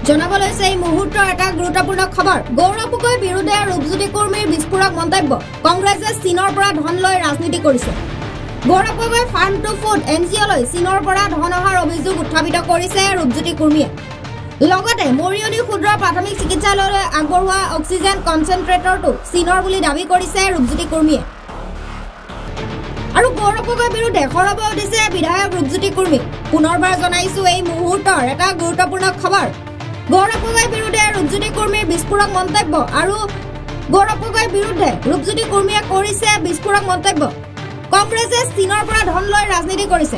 জনাবলৈ এই মুহূৰ্তৰ এটা গুৰুত্বপূৰ্ণ খবৰ। গৌৰৱ গগৈৰ বিৰুদ্ধে ৰূপজ্যোতি কুৰ্মীৰ বিস্ফোৰক মন্তব্য। কংগ্ৰেছে চীনৰ পৰা ধন লৈ ৰাজনীতি কৰিছে। Gaurav Gogoi farm to food NGOলৈ চীনৰ পৰা ধন অহাৰ অভিযোগ উত্থাপিত কৰিছে ৰূপজ্যোতি কুৰ্মীয়ে। লগতে মৰিয়নি ক্ষুদ্ৰ প্ৰাথমিক চিকিৎসালয়লৈ আগবঢ়োৱা অক্সিজেন কনচেন্ট্ৰেটৰটো চীনৰ বুলি দাবী কৰিছে ৰূপজ্যোতি কুৰ্মীয়ে। আৰু গৌৰৱ গগৈৰ বিৰুদ্ধে সৰব উঠিছে বিধায়ক ৰূপজ্যোতি কুৰ্মী। পুনৰবাৰ জনাইছো এই মুহূৰ্তৰ এটা গুৰুত্বপূৰ্ণ খবৰ। গৌৰৱ গগৈৰ বিৰুদ্ধে ৰূপজ্যোতি কুৰ্মীৰ বিস্ফোৰক মন্তব্য আৰু গৌৰৱ গগৈৰ বিৰুদ্ধে ৰূপজ্যোতি কুৰ্মীয়ে কৰিছে বিস্ফোৰক মন্তব্য। কংগ্ৰেছে চীনৰ পৰা ধন লৈ ৰাজনীতি কৰিছে।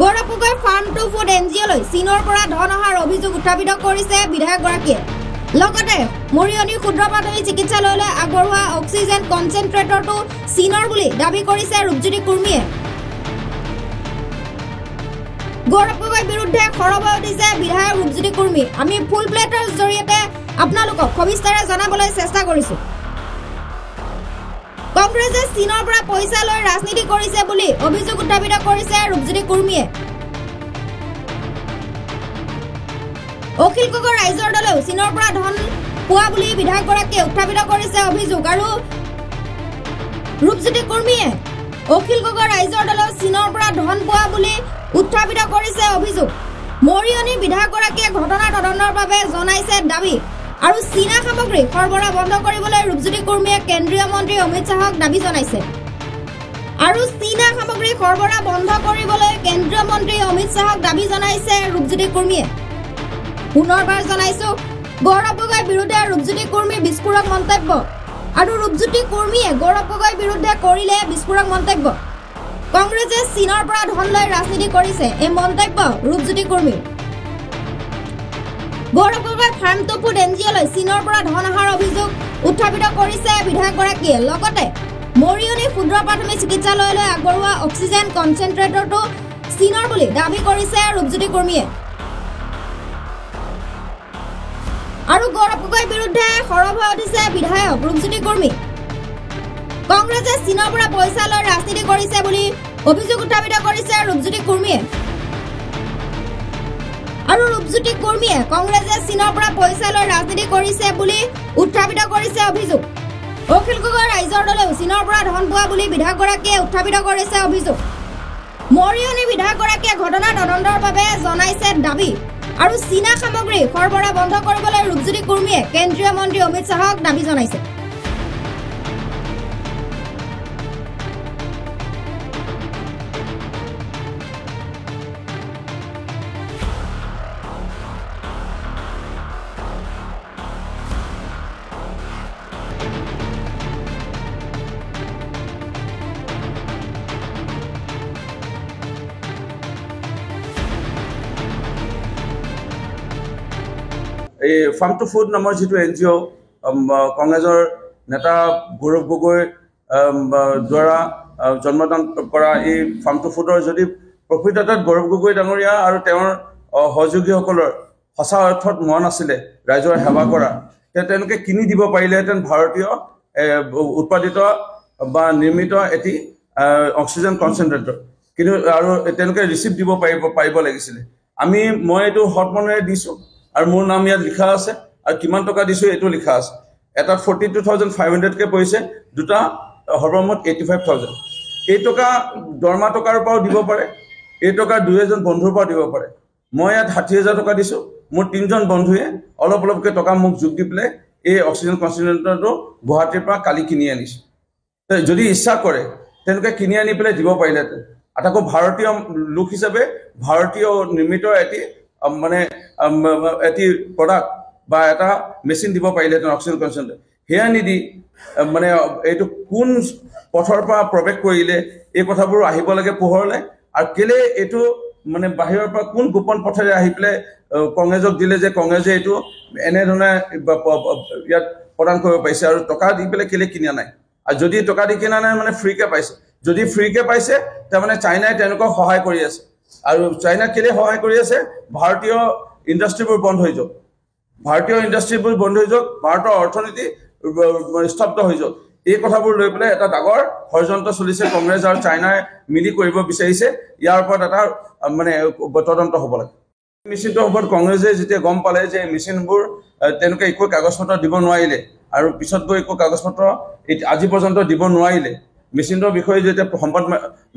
Gaurav Gogoi farm to food NGOলৈ চীনৰ পৰা ধন অহাৰ অভিযোগ উত্থাপিত কৰিছে বিধায়কগৰাকীয়ে। লগতে মৰিয়নি ক্ষুদ্ৰ প্ৰাথমিক চিকিৎসালয়লৈ আগবঢ়োৱা অক্সিজেন কনচেন্ট্ৰেটৰটো চীনৰ বুলি দাবী কৰিছে ৰূপজ্যোতি কুৰ্মীয়ে। গৌৰৱ গগৈৰ বিৰুদ্ধে সৰব উঠিছে বিধায়ক ৰূপজ্যোতি কুৰ্মী। আমি ফুল প্লেটৰ জৰিয়তে আপোনালোকক সবিস্তাৰে জনাবলৈ চেষ্টা কৰিছো। কংগ্ৰেছে চীনৰ পৰা পইচা লৈ ৰাজনীতি কৰিছে বুলি অভিযোগ উত্থাপিত কৰিছে ৰূপজ্যোতি কুৰ্মীয়ে। অখিল গগৈ ৰাইজৰ দলেও চীনৰ পৰা ধন পোৱা বুলি বিধায়কগৰাকীয়ে উত্থাপিত কৰিছে অভিযোগ। আৰু ৰূপজ্যোতি কুৰ্মীয়ে অখিল গগৈ ৰাইজৰ দলেও চীনৰ পৰা ধন পোৱা বুলি উত্থাপিত কৰিছে অভিযোগ। মৰিয়নি বিধায়কগৰাকীয়ে ঘটনা তদন্তৰ বাবে জনাইছে দাবী। আৰু চীনা সামগ্ৰী সৰবৰাহ বন্ধ কৰিবলৈ ৰূপজ্যোতি কুৰ্মীয়ে কেন্দ্ৰীয় মন্ত্ৰী অমিত শ্বাহক দাবী জনাইছে। আৰু চীনা সামগ্ৰী সৰবৰাহ বন্ধ কৰিবলৈ কেন্দ্ৰীয় মন্ত্ৰী অমিত শ্বাহক দাবী জনাইছে ৰূপজ্যোতি কুৰ্মীয়ে। পুনৰবাৰ জনাইছো গৌৰৱ গগৈৰ বিৰুদ্ধে ৰূপজ্যোতি কুৰ্মীৰ বিস্ফোৰক মন্তব্য। আৰু ৰূপজ্যোতি কুৰ্মীয়ে গৌৰৱ গগৈৰ বিৰুদ্ধে কৰিলে বিস্ফোৰক মন্তব্য। কংগ্ৰেছে চীনৰ পৰা ধন লৈ ৰাজনীতি কৰিছে এই মন্তব্য Rupjyoti কুৰ্মীৰ। Gaurav Gogoi farm to food NGOলৈ চীনৰ পৰা ধন অহাৰ অভিযোগ উত্থাপিত কৰিছে বিধায়কগৰাকীয়ে। লগতে মৰিয়নি ক্ষুদ্ৰ প্ৰাথমিক চিকিৎসালয়লৈ আগবঢ়োৱা অক্সিজেন কনচেন্ট্ৰেটৰটো চীনৰ বুলি দাবী কৰিছে ৰূপজ্যোতি কুৰ্মীয়ে। আৰু গৌৰৱ গগৈৰ বিৰুদ্ধে সৰব হৈ উঠিছে বিধায়ক ৰূপজ্যোতি কুৰ্মী। কংগ্ৰেছে চীনৰ পৰা পইচা লৈ ৰাজনীতি কৰিছে বুলি অভিযোগ উত্থাপিত কৰিছে ৰূপজ্যোতি কুৰ্মীয়ে। আৰু ৰূপজ্যোতি কুৰ্মীয়ে কংগ্ৰেছে চীনৰ পৰা পইচা লৈ ৰাজনীতি কৰিছে বুলি উত্থাপিত কৰিছে অভিযোগ। অখিল গগৈ ৰাইজৰ দলেও চীনৰ পৰা ধন পোৱা বুলি বিধায়কগৰাকীয়ে উত্থাপিত কৰিছে অভিযোগ। মৰিয়নি বিধায়কগৰাকীয়ে ঘটনা তদন্তৰ বাবে জনাইছে দাবী। আৰু চীনা সামগ্ৰী সৰবৰাহ বন্ধ কৰিবলৈ ৰূপজ্যোতি কুৰ্মীয়ে কেন্দ্ৰীয় মন্ত্ৰী অমিত শ্বাহক দাবী জনাইছে। এই ফাৰ্ম টু ফুড নামৰ যিটো NGO কংগ্ৰেছৰ নেতা গৌৰৱ গগৈৰ দ্বাৰা জন্মদান কৰা এই ফাৰ্ম টু ফুডৰ যদি প্ৰকৃততে গৌৰৱ গগৈ ডাঙৰীয়া আৰু তেওঁৰ সহযোগীসকলৰ সঁচা অৰ্থত মন আছিলে ৰাইজৰ সেৱা কৰা, তেওঁলোকে কিনি দিব পাৰিলেহেঁতেন ভাৰতীয় উৎপাদিত বা নিৰ্মিত এটি অক্সিজেন কনচেন্ট্ৰেটৰ। কিন্তু আৰু তেওঁলোকে ৰিচিপ্ট দিব পাৰিব লাগিছিলে। মই এইটো হট মনেৰে দিছোঁ আৰু মোৰ নাম ইয়াত লিখা আছে আৰু কিমান টকা দিছোঁ এইটো লিখা আছে। এটাত 42,500কৈ পৰিছে, দুটা সৰ্বমুঠ 85,000। এই টকা দৰমহা টকাৰ পৰাও দিব পাৰে, এই টকা দুই এজন বন্ধুৰ পৰাও দিব পাৰে। মই ইয়াত 60,000 টকা দিছোঁ। মোৰ 3জন বন্ধুৱে অলপকৈ টকা মোক যোগ দি পেলাই এই অক্সিজেন কনচেন্ট্ৰেটৰটো গুৱাহাটীৰ পৰা কালি কিনি আনিছোঁ। যদি ইচ্ছা কৰে তেওঁলোকে কিনি আনি পেলাই দিব পাৰিলেহেঁতেন। আকৌ ভাৰতীয় লোক হিচাপে ভাৰতীয় নিৰ্মিত এটি প্ৰডাক্ট বা এটা মেচিন দিব পাৰিলেহেঁতেন অক্সিজেন কনচেন্ট্ৰেটৰ। সেয়া নিদি এইটো কোন পথৰ পৰা প্ৰৱেশ কৰিলে এই কথাবোৰ আহিব লাগে পোহৰলৈ। আৰু কেলে এইটো বাহিৰৰ পৰা কোন গোপন পথেৰে আহি পেলাই কংগ্ৰেছক দিলে যে কংগ্ৰেছে এইটো এনেধৰণে ইয়াত প্ৰদান কৰিব পাৰিছে আৰু টকা দি পেলাই কেলে কিনা নাই। আৰু যদি টকা দি কিনা নাই ফ্ৰীকৈ পাইছে। যদি ফ্ৰীকৈ পাইছে তাৰমানে চাইনাই তেওঁলোকক সহায় কৰি আছে। আৰু চাইনাক কেলে সহায় কৰি আছে? ভাৰতীয় ইণ্ডাষ্ট্ৰীবোৰ বন্ধ হৈ যাওক, ভাৰতীয় ইণ্ডাষ্ট্ৰীবোৰ বন্ধ হৈ যাওক, ভাৰতৰ অৰ্থনীতি স্তব্ধ হৈ যাওক। এই কথাবোৰ লৈ পেলাই এটা ডাঙৰ ষড়যন্ত্ৰ চলিছে কংগ্ৰেছ আৰু চাইনাই মিলি কৰিব বিচাৰিছে। ইয়াৰ ওপৰত এটা তদন্ত হ'ব লাগে। মেচিনটোৰ ওপৰত কংগ্ৰেছে যেতিয়া গম পালে যে মেচিনবোৰ তেওঁলোকে একো কাগজ পত্ৰ দিব নোৱাৰিলে আৰু পিছত গৈ একো কাগজ পত্ৰ আজি পৰ্যন্ত দিব নোৱাৰিলে মেচিনটোৰ বিষয়ে যেতিয়া সম্পদ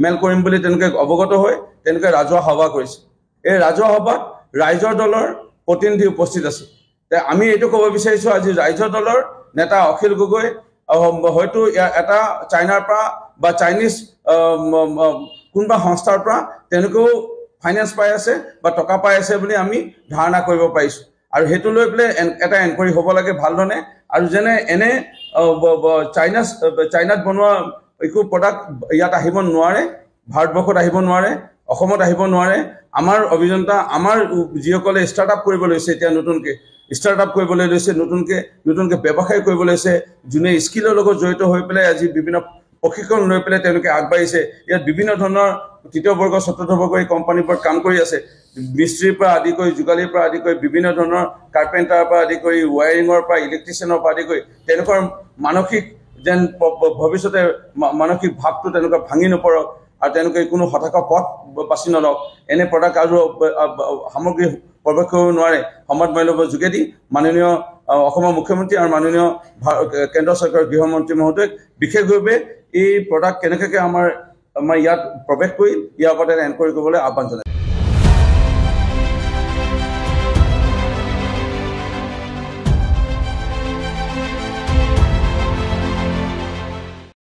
মেল কৰিম বুলি তেওঁলোকে অৱগত হৈ তেওঁলোকে ৰাজহুৱা সভা কৰিছে এই ৰাজহুৱা সভাত ৰাইজৰ দলৰ প্ৰতিনিধি উপস্থিত আছে আমি এইটো ক'ব বিচাৰিছোঁ আজি ৰাইজৰ দলৰ নেতা অখিল গগৈ হয়তো এটা চাইনাৰ পৰা বা চাইনিজ কোনোবা সংস্থাৰ পৰা তেওঁলোকেও ফাইনেন্স পাই আছে বা টকা পাই আছে বুলি আমি ধাৰণা কৰিব পাৰিছোঁ আৰু সেইটো লৈ পেলাই এটা এনকুৱাৰী হ'ব লাগে ভালধৰণে আৰু যেনে এনে চাইনাত বনোৱা একো প্ৰডাক্ট ইয়াত আহিব নোৱাৰে ভাৰতবৰ্ষত আহিব নোৱাৰে অসমত আহিব নোৱাৰে আমাৰ অভিযন্তা আমাৰ যিসকলে ষ্টাৰ্টআপ কৰিব লৈছে এতিয়া নতুনকৈ ষ্টাৰ্টআপ কৰিবলৈ লৈছে নতুনকৈ ব্যৱসায় কৰিব লৈছে যোনে স্কিলৰ লগত জড়িত হৈ পেলাই আজি বিভিন্ন প্ৰশিক্ষণ লৈ পেলাই তেওঁলোকে আগবাঢ়িছে ইয়াত বিভিন্ন ধৰণৰ তৃতীয় বৰ্গ চতুৰ্থ বৰ্গ এই কোম্পানীবোৰত কাম কৰি আছে মিস্ত্ৰীৰ পৰা আদি কৰি যোগালীৰ পৰা আদি কৰি বিভিন্ন ধৰণৰ কাৰ্পেণ্টাৰৰ পৰা আদি কৰি ৱায়াৰিঙৰ পৰা ইলেক্ট্ৰিচিয়ানৰ পৰা আদি কৰি তেওঁলোকৰ মানসিক যেন ভৱিষ্যতে মানসিক ভাৱটো তেওঁলোকে ভাঙি নপৰক আৰু তেওঁলোকে কোনো হতাশা পথ বাছি নলওক এনে প্ৰডাক্ট আৰু সামগ্ৰী প্ৰৱেশ কৰিব নোৱাৰে সমাজ মূল্যৰ যোগেদি মাননীয় অসমৰ মুখ্যমন্ত্ৰী আৰু মাননীয় কেন্দ্ৰ চৰকাৰৰ গৃহমন্ত্ৰী মহোদয়ক বিশেষভাৱে এই প্ৰডাক্ট কেনেকৈ আমাৰ ইয়াত প্ৰৱেশ কৰি ইয়াৰ ওপৰত এনকুৱাৰী কৰিবলৈ আহ্বান জনাইছোঁ